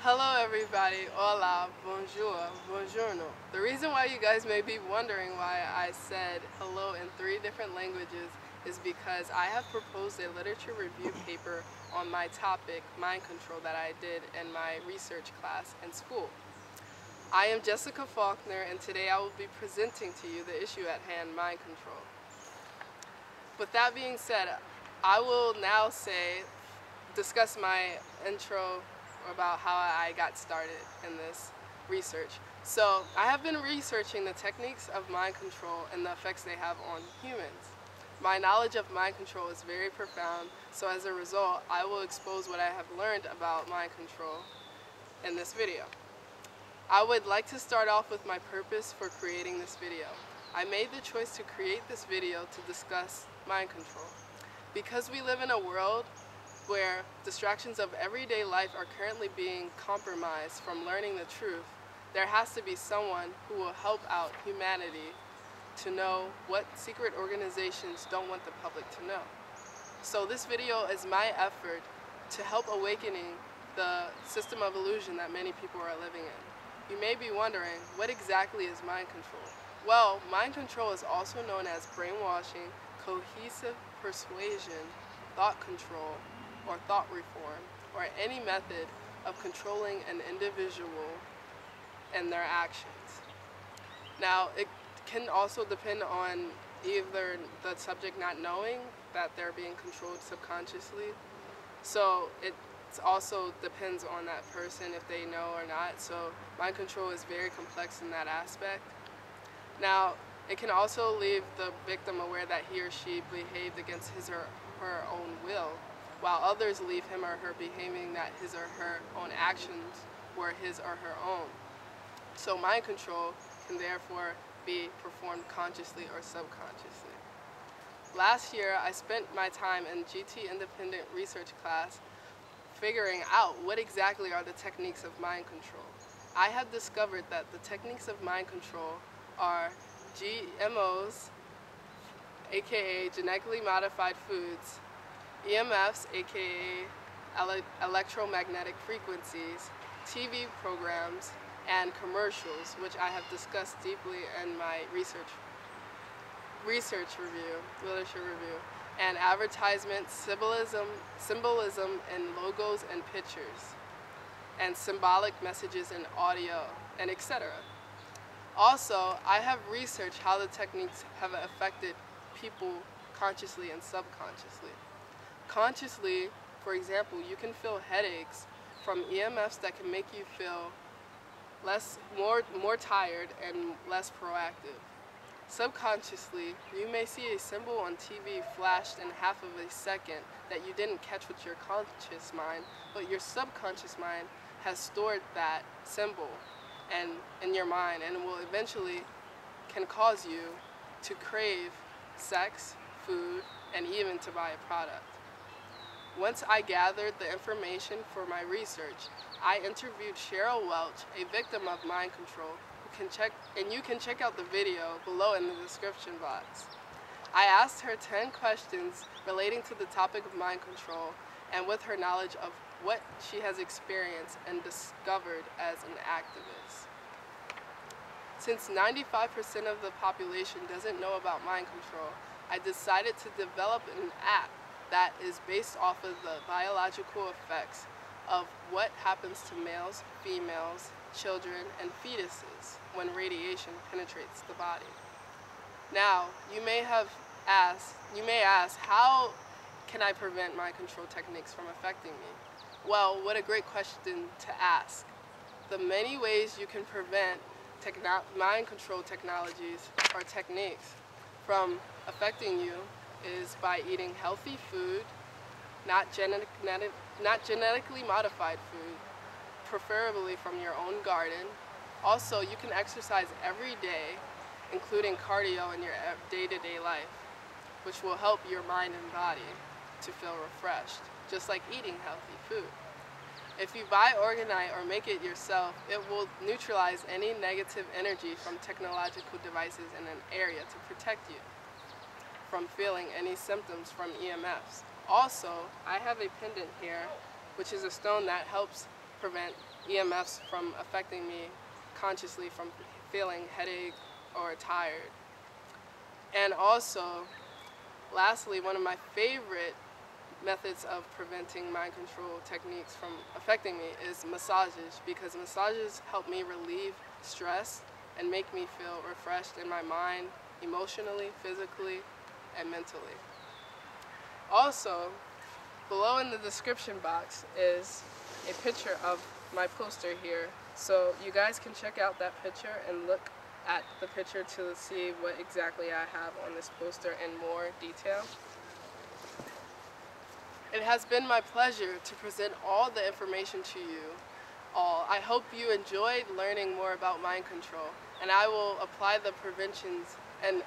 Hello everybody, hola, bonjour, buongiorno. The reason why you guys may be wondering why I said hello in 3 different languages is because I have proposed a literature review paper on my topic, mind control, that I did in my research class in school. I am Jessica Faulkner, and today I will be presenting to you the issue at hand, mind control. With that being said, I will now discuss my intro about how I got started in this research. So I have been researching the techniques of mind control and the effects they have on humans. My knowledge of mind control is very profound, so as a result, I will expose what I have learned about mind control in this video. I would like to start off with my purpose for creating this video. I made the choice to create this video to discuss mind control. Because we live in a world where distractions of everyday life are currently being compromised from learning the truth, there has to be someone who will help out humanity to know what secret organizations don't want the public to know. So this video is my effort to help awakening the system of illusion that many people are living in. You may be wondering, what exactly is mind control? Well, mind control is also known as brainwashing, cohesive persuasion, thought control, or thought reform, or any method of controlling an individual and their actions. Now, it can also depend on either the subject not knowing that they're being controlled subconsciously. So it also depends on that person if they know or not. So mind control is very complex in that aspect. Now, it can also leave the victim aware that he or she behaved against his or her own will, while others leave him or her behaving that his or her own actions were his or her own. So mind control can therefore be performed consciously or subconsciously. Last year, I spent my time in GT Independent Research class figuring out what exactly are the techniques of mind control. I have discovered that the techniques of mind control are GMOs, aka genetically modified foods, EMFs, aka electromagnetic frequencies, TV programs, and commercials, which I have discussed deeply in my literature review, and advertisement, symbolism in logos and pictures, and symbolic messages in audio, and etc. Also, I have researched how the techniques have affected people consciously and subconsciously. Consciously, for example, you can feel headaches from EMFs that can make you feel more tired and less proactive. Subconsciously, you may see a symbol on TV flashed in half of a second that you didn't catch with your conscious mind, but your subconscious mind has stored that symbol in your mind, and will eventually can cause you to crave sex, food, and even to buy a product. Once I gathered the information for my research, I interviewed Cheryl Welch, a victim of mind control, you can check out the video below in the description box. I asked her 10 questions relating to the topic of mind control and with her knowledge of what she has experienced and discovered as an activist. Since 95% of the population doesn't know about mind control, I decided to develop an app that is based off of the biological effects of what happens to males, females, children, and fetuses when radiation penetrates the body. Now, you may ask, how can I prevent mind control techniques from affecting me? Well, what a great question to ask. The many ways you can prevent mind control technologies or techniques from affecting you is by eating healthy food, not genetically modified food, preferably from your own garden. Also, you can exercise every day, including cardio in your day-to-day life, which will help your mind and body to feel refreshed, just like eating healthy food. If you buy Orgonite or make it yourself, it will neutralize any negative energy from technological devices in an area to protect you from feeling any symptoms from EMFs. Also, I have a pendant here, which is a stone that helps prevent EMFs from affecting me consciously from feeling headache or tired. And also, lastly, one of my favorite methods of preventing mind control techniques from affecting me is massages, because massages help me relieve stress and make me feel refreshed in my mind, emotionally, physically, and mentally. Also, below in the description box is a picture of my poster here, so you guys can check out that picture and look at the picture to see what exactly I have on this poster in more detail. It has been my pleasure to present all the information to you all. I hope you enjoyed learning more about mind control, and I will apply the preventions and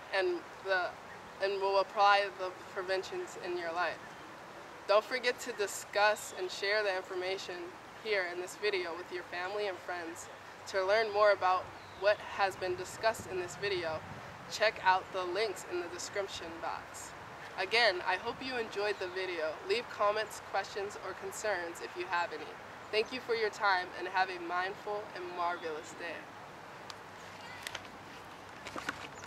will apply the preventions in your life. Don't forget to discuss and share the information here in this video with your family and friends. To learn more about what has been discussed in this video, check out the links in the description box. Again, I hope you enjoyed the video. Leave comments, questions, or concerns if you have any. Thank you for your time, and have a mindful and marvelous day.